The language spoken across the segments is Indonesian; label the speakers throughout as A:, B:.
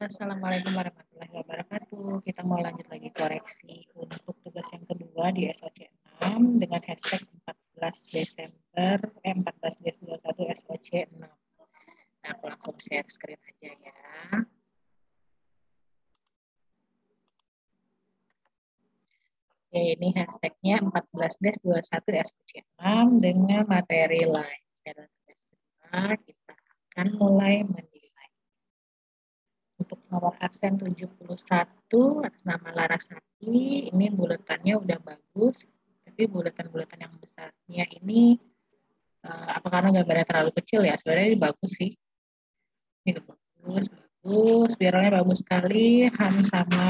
A: Assalamualaikum warahmatullahi wabarakatuh. Kita mau lanjut lagi koreksi untuk tugas yang kedua di SOC 6 dengan hashtag 14 Desember 14-21 SOC 6. Nah, aku langsung share screen aja ya. Oke, ini hashtagnya 14-21 SOC 6 dengan materi lain. Dan kita akan mulai menilai. Untuk nomor absen 71 atas nama Larasati, ini buletannya udah bagus, tapi buletan-buletan yang besarnya ini apa karena gambarnya terlalu kecil ya? Sebenarnya ini bagus sih. Ini bagus, spiralnya bagus sekali, HAMS sama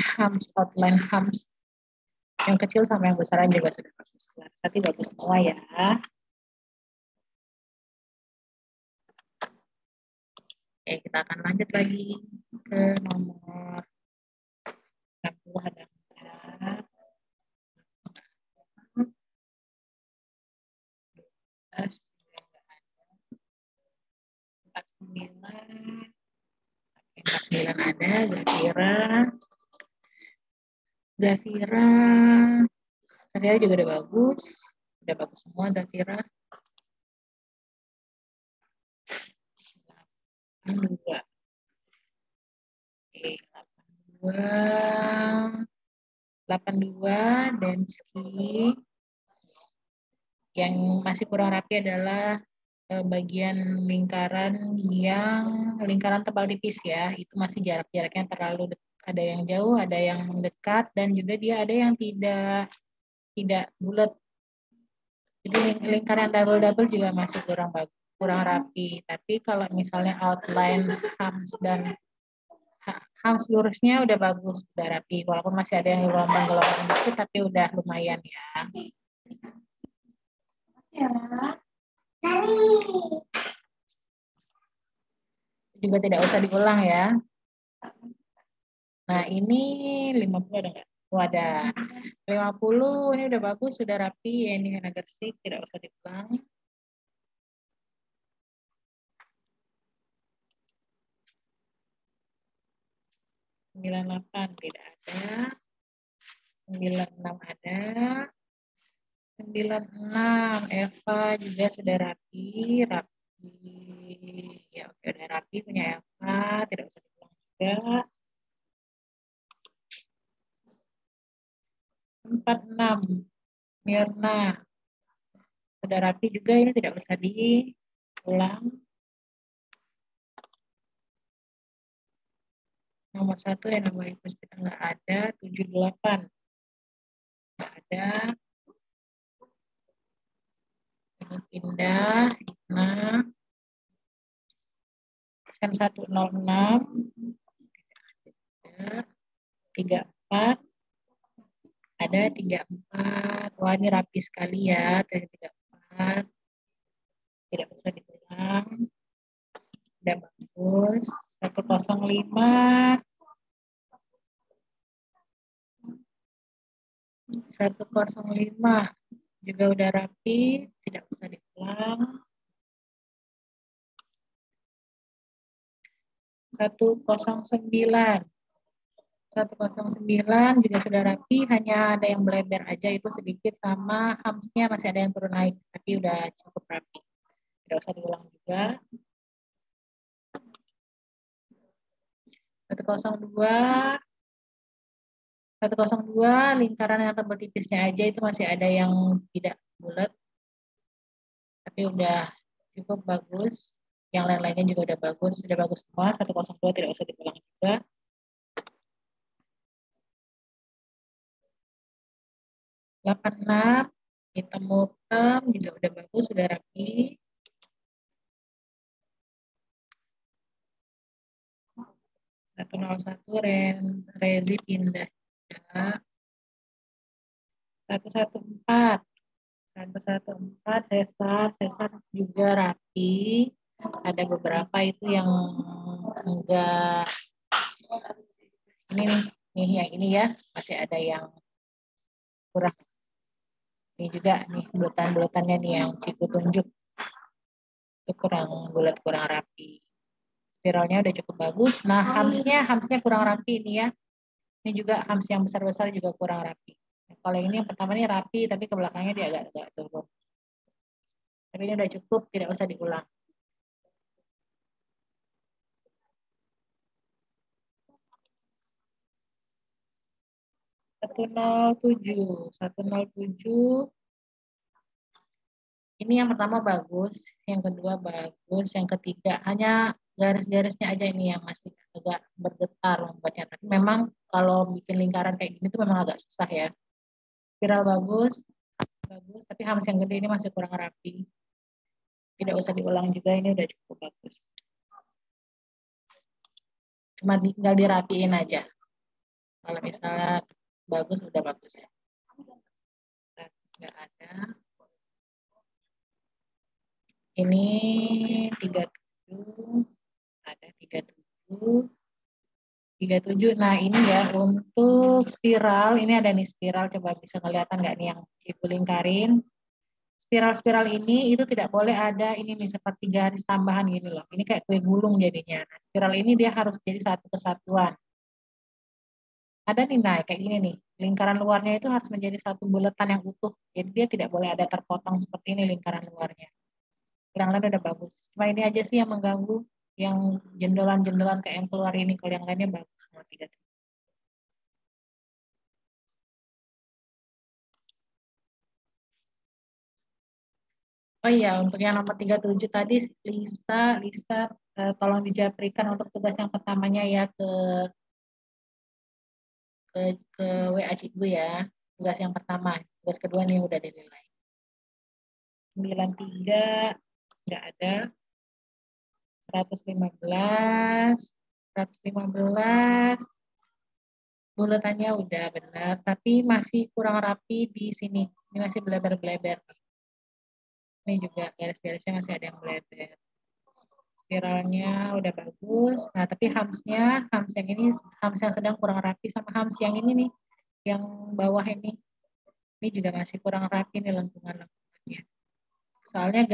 A: HAMS, outline HAMS yang kecil sama yang besar juga sudah bagus. Tapi bagus semua ya. Oke, kita akan lanjut lagi ke nomor 60 ada 49 ada, Zafira juga udah bagus semua Zafira. 82. Oke, 82 Densky. Yang masih kurang rapi adalah bagian lingkaran tebal tipis ya, itu masih jaraknya terlalu ada yang jauh, ada yang dekat, dan juga dia ada yang tidak bulat. Jadi lingkaran double juga masih kurang rapi. Tapi kalau misalnya outline HAMS lurusnya udah bagus, udah rapi. Walaupun masih ada yang gelombang-gelombang dikit, tapi udah lumayan ya. Juga tidak usah diulang ya. Nah, ini 50 ada nggak? Oh, ada. 50 ini udah bagus, sudah rapi. Ya, ini Hana Gersik, tidak usah diulang. Sembilan 98 tidak ada. 96 ada. 96 Eva juga sudah rapi. Ya, oke, udah rapi punya Eva, tidak usah diulang juga. 46 Mirna sudah rapi juga, ini tidak usah diulang. Nomor 1 yang nama ibu kita nggak ada. 78 nggak ada. Ini pindah. Nah, 106 34 ada 34. Wah, ini rapi sekali ya. 34 tidak usah diulang, udah bagus. 105 juga udah rapi, tidak usah diulang. 109 juga sudah rapi, hanya ada yang melebar aja itu sedikit, sama hamsnya masih ada yang turun naik, tapi udah cukup rapi, tidak usah diulang juga. 102 lingkaran yang tebal tipisnya aja itu masih ada yang tidak bulat, tapi udah cukup bagus. Yang lain-lainnya juga udah bagus, sudah bagus semua. 102 tidak usah diulang juga. 86 hitam mutem juga udah bagus, sudah rapi. 101 Rezi pindah. 114 Cesar juga rapi. Ada beberapa itu yang enggak, ini nih yang ini ya, masih ada yang kurang. Ini juga nih buletan-buletannya nih yang Ciku tunjuk itu kurang bulat, kurang rapi. Spiralnya udah cukup bagus. Nah, hamsnya kurang rapi ini ya. Ini juga hams yang besar-besar juga kurang rapi. Nah, kalau ini yang pertama ini rapi, tapi ke belakangnya dia agak turun. Tapi ini udah cukup, tidak usah diulang. 107. Ini yang pertama bagus, yang kedua bagus, yang ketiga hanya garis-garisnya aja ini yang masih agak bergetar membuatnya. Tapi memang kalau bikin lingkaran kayak gini tuh memang agak susah ya. Spiral bagus, bagus, tapi hams yang gede ini masih kurang rapi. Tidak usah diulang juga, ini udah cukup bagus. Cuma tinggal dirapiin aja. Kalau misalnya bagus, udah bagus. Nggak ada. Ini 37, ada 37. 37. Nah, ini ya untuk spiral, ini ada nih spiral, coba bisa kelihatan nggak nih yang Ibu lingkarin. Spiral-spiral ini itu tidak boleh ada ini nih seperti garis tambahan gini loh. Ini kayak kue gulung jadinya. Nah, spiral ini dia harus jadi satu kesatuan. Ada nih naik kayak gini nih. Lingkaran luarnya itu harus menjadi satu bulatan yang utuh. Jadi dia tidak boleh ada terpotong seperti ini lingkaran luarnya. Yang lain udah bagus. Cuma ini aja sih yang mengganggu, yang jendolan-jendolan kayak yang keluar ini. Kalau yang lainnya bagus semua tiga. Oh iya, untuk yang nomor 37 tadi, Lisa, tolong dijaprikan untuk tugas yang pertamanya ya ke, ke WA Cikgu ya. Tugas yang pertama, tugas kedua nih udah dinilai. 93, nggak ada. 115, 115, bulatannya udah benar, tapi masih kurang rapi di sini. Ini masih beleber-beleber. Ini juga garis-garisnya masih ada yang beleber. Spiralnya udah bagus. Nah, tapi hams yang ini, hams yang sedang kurang rapi sama hams yang ini nih, yang bawah ini juga masih kurang rapi nih lengkungan-lengkungannya. Soalnya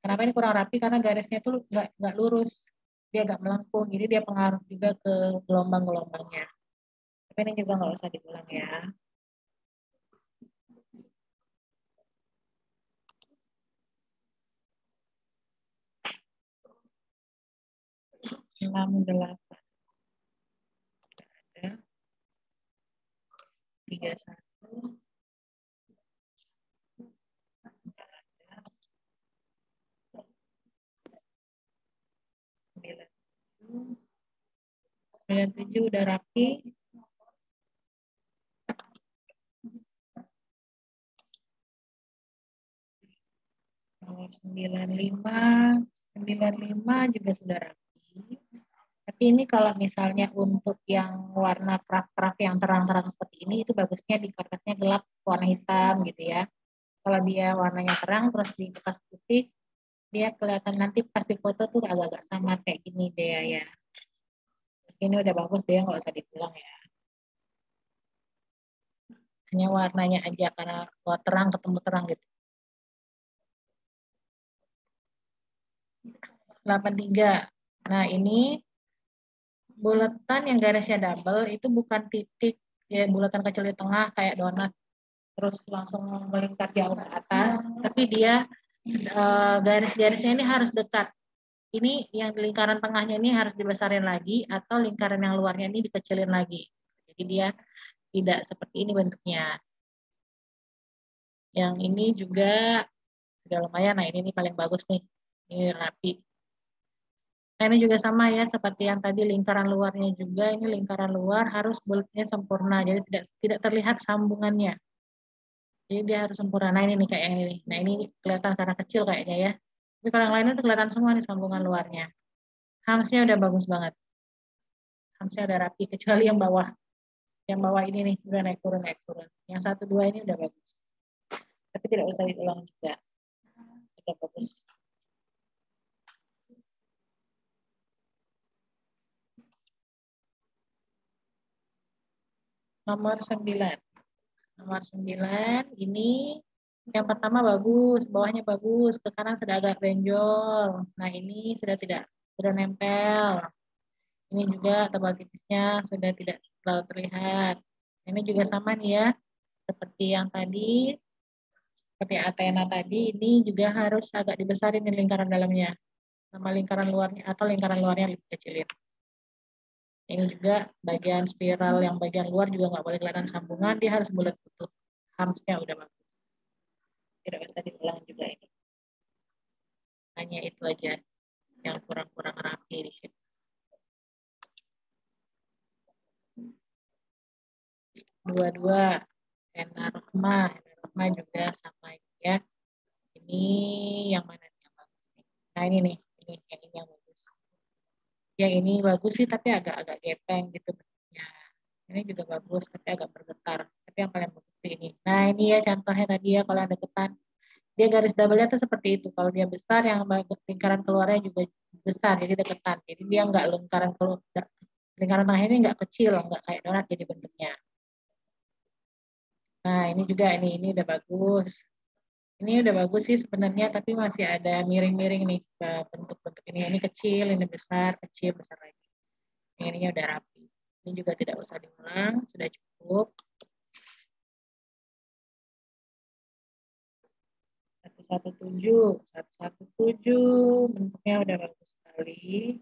A: kenapa ini kurang rapi? Karena garisnya tuh nggak lurus, dia agak melengkung, jadi dia pengaruh juga ke gelombang-gelombangnya. Tapi ini juga nggak usah diulang ya. 68 ada, 31 ada, 97 udah rapi. Nomor 95 juga sudah rapi. Tapi ini kalau misalnya untuk yang warna craft yang terang-terang seperti ini, itu bagusnya di kertasnya gelap, warna hitam gitu ya. Kalau dia warnanya terang, terus di kertas putih, dia kelihatan nanti pas di foto tuh agak-agak sama kayak gini deh ya. Ini udah bagus deh, nggak usah diulang ya. Hanya warnanya aja, karena terang ketemu terang gitu. 83. Nah, ini bulatan yang garisnya double itu bukan titik ya, bulatan kecil di tengah kayak donat terus langsung melingkar jauh ke atas, tapi dia garis-garisnya ini harus dekat. Ini yang lingkaran tengahnya ini harus dibesarin lagi atau lingkaran yang luarnya ini dikecilin lagi. Jadi dia tidak seperti ini bentuknya. Yang ini juga sudah lumayan. Nah, ini paling bagus nih. Ini rapi. Nah, ini juga sama ya, seperti yang tadi lingkaran luarnya juga, ini lingkaran luar harus bulatnya sempurna, jadi tidak terlihat sambungannya. Jadi dia harus sempurna. Nah, ini nih kayak yang ini. Nah, ini kelihatan karena kecil kayaknya ya. Tapi kalau yang lainnya tuh kelihatan semua nih sambungan luarnya. Hamsnya udah bagus banget. Hamsnya udah rapi, kecuali yang bawah. Yang bawah ini nih, udah naik turun, naik turun. Yang 1, 2 ini udah bagus. Tapi tidak usah diulang juga. Udah bagus. Nomor 9. Nomor 9 ini yang pertama bagus, bawahnya bagus, ke kanan sudah agak benjol. Nah, ini sudah tidak sudah nempel. Ini juga tebal tipisnya sudah tidak terlalu terlihat. Ini juga sama nih ya, seperti yang tadi, seperti Athena tadi, ini juga harus agak dibesarin nih lingkaran dalamnya, sama lingkaran luarnya atau lingkaran luarnya lebih kecilin. Ini juga bagian spiral yang bagian luar juga nggak boleh kelihatan sambungan, dia harus bulat utuh. Hamsnya udah bagus. Tidak bisa diulang juga ini. Hanya itu aja yang kurang-kurang rapi dikit. Dua-dua Enarokma juga sama ya. Ini yang mana nih yang bagus nih? Nah ini nih, ini yang bagus. Yang ini bagus sih tapi agak-agak gepeng gitu bentuknya. Ini juga bagus tapi agak bergetar. Tapi yang paling bagus ini. Nah ini ya contohnya tadi ya kalau yang deketan. Dia garis double-nya tuh seperti itu. Kalau dia besar, yang lingkaran keluarnya juga besar, jadi deketan. Jadi dia nggak lingkaran tengah ini nggak kecil, nggak kayak donat jadi bentuknya. Nah ini juga ini udah bagus. Ini udah bagus sih sebenarnya, tapi masih ada miring-miring nih bentuk-bentuk ini. Ini kecil, ini besar, kecil, besar lagi. Ini udah rapi. Ini juga tidak usah diulang, sudah cukup. 117 bentuknya udah bagus sekali.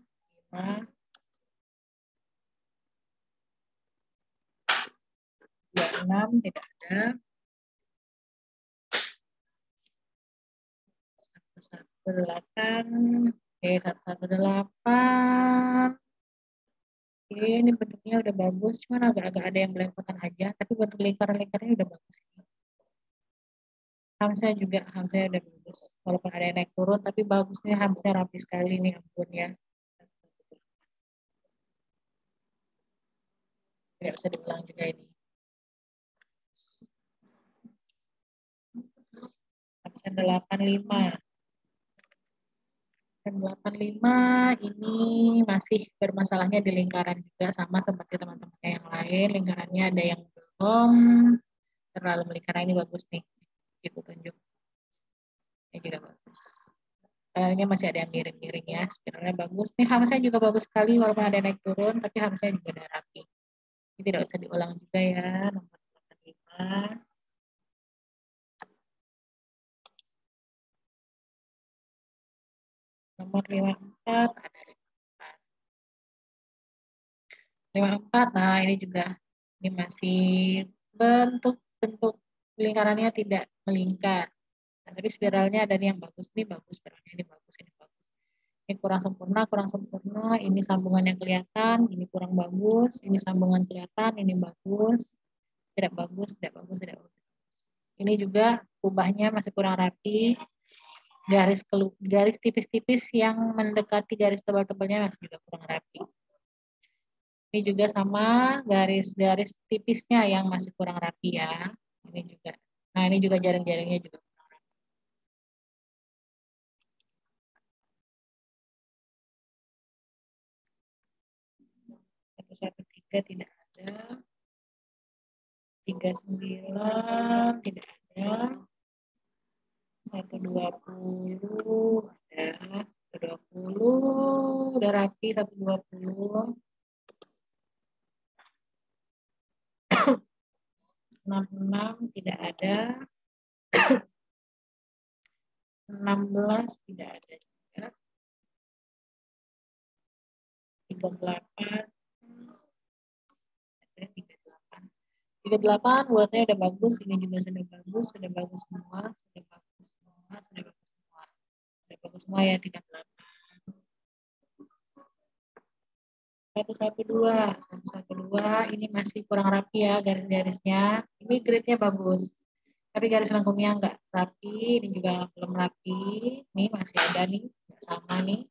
A: 5, 26 tidak ada. 118. Oke, 118. Oke, ini bentuknya udah bagus, cuman agak-agak ada yang belepotan aja, tapi bentuk lingkaran-lingkarannya udah bagus. Hamzah juga, Hamzah udah bagus. Walaupun ada yang naik turun, tapi bagusnya Hamzah rapi sekali nih, ampun ya. Tidak bisa diulang juga ini. Hamzah 85. 85 ini masih bermasalahnya di lingkaran juga, sama seperti teman-teman yang lain. Lingkarannya ada yang belum terlalu melingkar. Ini bagus nih, itu tunjuk. Ini juga bagus. Ini masih ada yang miring-miring ya, spiralnya bagus. Nih hamzanya juga bagus sekali, walaupun ada naik turun, tapi hamzanya juga udah rapi. Ini tidak usah diulang juga ya, nomor 85. Nomor 54 ada 54. Nah ini juga, ini masih bentuk lingkarannya tidak melingkar. Nah, tapi spiralnya ada nih yang bagus nih, bagus spiralnya ini bagus, ini bagus. Ini kurang sempurna, ini sambungan yang kelihatan, ini kurang bagus, ini sambungan kelihatan, ini bagus, tidak bagus, tidak bagus, tidak bagus. Ini juga ubahnya masih kurang rapi, garis tipis-tipis yang mendekati garis tebal-tebalnya masih juga kurang rapi. Ini juga sama garis-garis tipisnya yang masih kurang rapi ya. Ini juga. Nah ini juga jaring-jaringnya juga kurang rapi. 113 tidak ada. 39 tidak ada. 120 ada. 120 udah rapi. 120. 66 tidak ada. 16 tidak ada juga. 38 ada. 38 buatnya udah bagus, ini juga sudah bagus semua, sudah bagus semua ya. 38 112 ini masih kurang rapi ya garis-garisnya. Ini gridnya bagus, tapi garis lengkungnya enggak rapi, ini juga belum rapi. Ini masih ada nih, sama nih.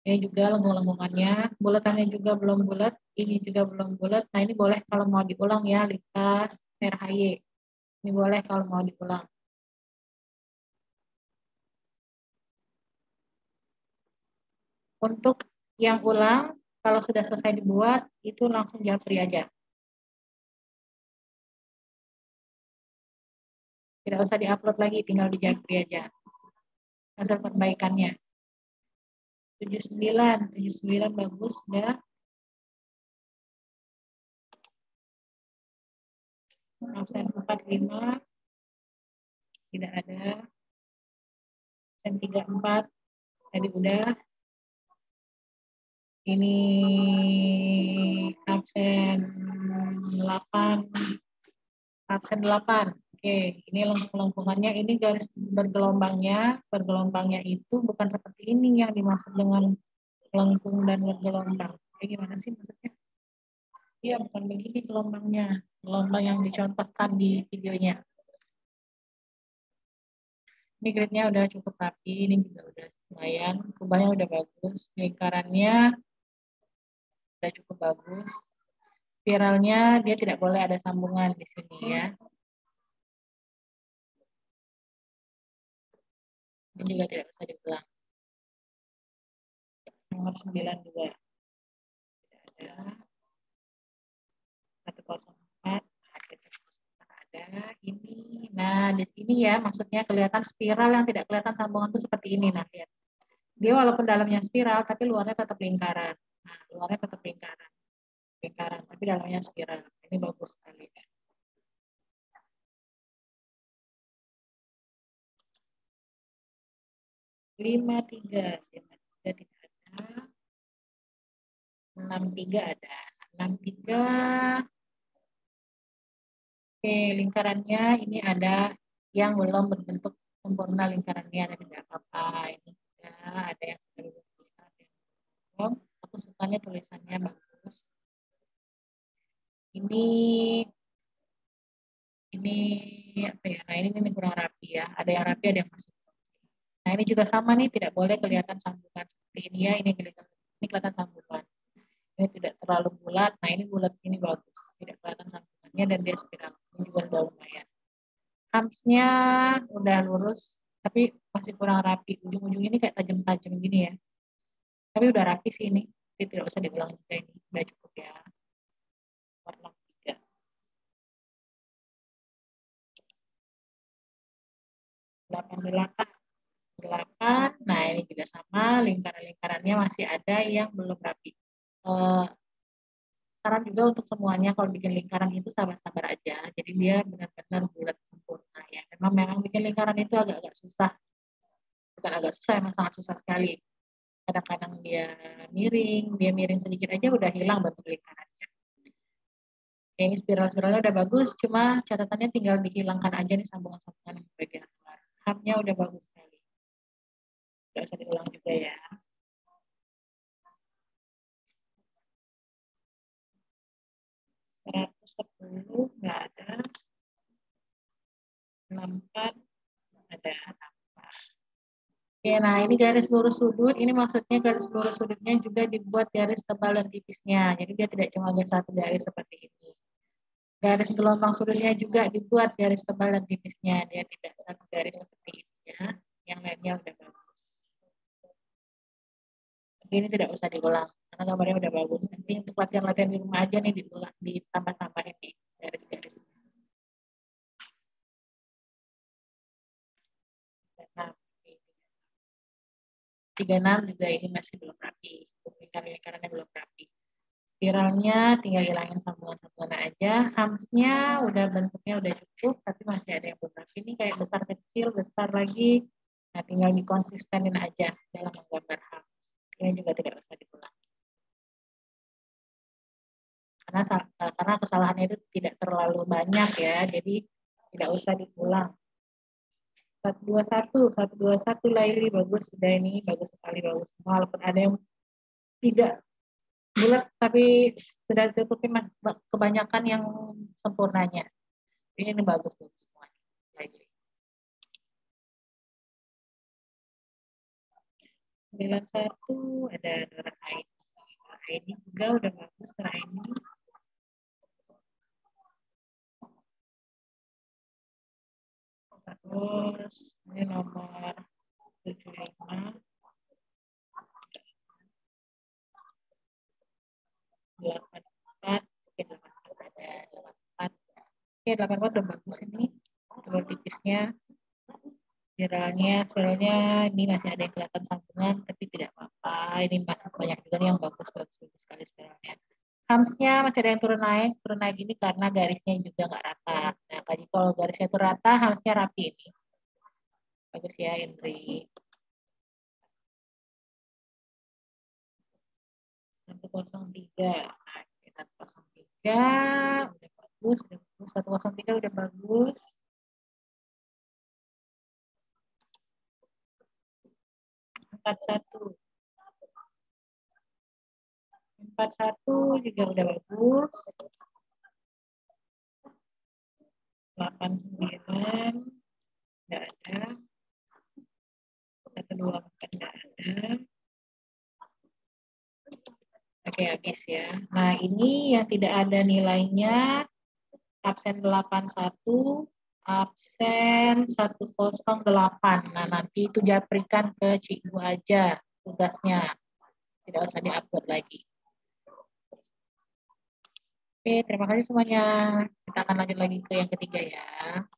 A: Ini juga lengkung-lengkungannya, bulatannya juga belum bulat, ini juga belum bulat. Nah ini boleh kalau mau diulang ya, Lika RHY. Ini boleh kalau mau diulang. Untuk yang ulang, kalau sudah selesai dibuat, itu langsung japri aja. Tidak usah diupload lagi, tinggal di japri aja hasil perbaikannya. 79 bagus ya. Absen 45 tidak ada. Absen 34 tadi udah. Ini absen 8. Absen 8. Oke, ini lengkung-lengkungannya, ini garis bergelombangnya itu bukan seperti ini yang dimaksud dengan lengkung dan bergelombang. Kayak gimana sih maksudnya? Iya, bukan begini gelombangnya. Gelombang yang dicontohkan di videonya. Ini gridnya udah cukup rapi, ini juga udah lumayan. Kubahnya udah bagus, lingkarannya udah cukup bagus. Spiralnya dia tidak boleh ada sambungan di sini ya. Ini juga tidak bisa diulang. Nomor 9 juga tidak ada. 104 ada. Ini, nah di sini ya maksudnya kelihatan spiral yang tidak kelihatan sambungan itu seperti ini. Nah lihat, dia walaupun dalamnya spiral tapi luarnya tetap lingkaran. Nah luarnya tetap lingkaran tapi dalamnya spiral. Ini bagus sekali ya. 53 tidak ada. 63 ada. 63. Oke, lingkarannya ini ada yang belum berbentuk sempurna, lingkarannya ada tidak apa-apa. Ini juga ada yang sudah berbentuk, ada yang belum. Aku sukanya tulisannya bagus. Ini apa ya? Nah ini kurang rapi ya. Ada yang rapi, ada yang masuk. Nah ini juga sama nih, tidak boleh kelihatan sambungan seperti ini ya. Ini kelihatan sambungan. Ini tidak terlalu bulat. Nah ini bulat, ini bagus. Tidak kelihatan sambungannya dan dia spiral. Ini juga sudah lumayan. Hamsnya udah lurus, tapi masih kurang rapi. Ujung-ujung ini kayak tajam-tajam gini ya. Tapi udah rapi sih ini. Jadi tidak usah diulang juga ini. Udah cukup ya. Warna 3. 88. 8. Nah ini juga sama. Lingkaran-lingkarannya masih ada yang belum rapi. Saran juga untuk semuanya kalau bikin lingkaran itu sabar-sabar aja. Jadi dia benar-benar bulat sempurna ya. Memang bikin lingkaran itu agak-agak susah. Bukan agak susah, emang sangat susah sekali. Kadang-kadang dia miring sedikit aja udah hilang bentuk lingkarannya. Ya, ini spiral-spiralnya udah bagus, cuma catatannya tinggal dihilangkan aja nih sambungan-sambungan yang bagian luar. Hamnya udah bagus sekali. Nggak usah diulang juga ya. 110 nggak ada. 64 ada. Oke, nah ini garis lurus sudut. Ini maksudnya garis lurus sudutnya juga dibuat garis tebal dan tipisnya. Jadi dia tidak cuma satu garis seperti ini. Garis gelombang sudutnya juga dibuat garis tebal dan tipisnya. Dia tidak satu garis seperti ini ya. Yang lainnya udah bagus. Tapi ini tidak usah diulang karena gambarnya udah bagus. Nanti untuk latihan-latihan di rumah aja nih diulang, ditambah-tambahin nih garis-garis. Nah, 36 juga ini masih belum rapi. Lingkaran-lingkarannya belum rapi. Spiralnya tinggal hilangin sambungan-sambungan aja. Hamsnya udah bentuknya udah cukup, tapi masih ada yang belum rapi. Ini kayak besar kecil, besar lagi. Nah, tinggal dikonsistenin aja dalam menggambar hams. Ini juga tidak usah diulang. Karena kesalahannya itu tidak terlalu banyak ya, jadi tidak usah diulang. 121 Laili bagus, sudah ini bagus sekali, bagus. Walaupun ada yang tidak bulat tapi sudah ditutupi kebanyakan yang sempurnanya. Ini bagus semuanya. Lagi. 91 ada Nur Aini. Nur Aini juga udah bagus. Nur Aini. Terus ini nomor 75. 84. Oke, 84 ada 84. Oke, 84 udah bagus ini. Telur tipisnya. Spiralnya ini masih ada yang kelihatan sambungan, tapi tidak apa-apa. ini masih banyak juga yang bagus sekali spiralnya. Hamsnya masih ada yang turun naik ini karena garisnya juga nggak rata. Nah, kalau garisnya itu rata, hamsnya rapi ini. Bagus ya, Indri. 103. Nah, 103 udah bagus, 103 udah bagus. 41. 41 juga udah bagus. 89 nggak ada. 124 nggak ada. Oke, habis ya. Nah, ini yang tidak ada nilainya absen 81, absen 108. Nah, nanti itu japrikan ke Cikgu aja tugasnya. Tidak usah diupload lagi. Oke, terima kasih semuanya. Kita akan lanjut lagi ke yang ketiga ya.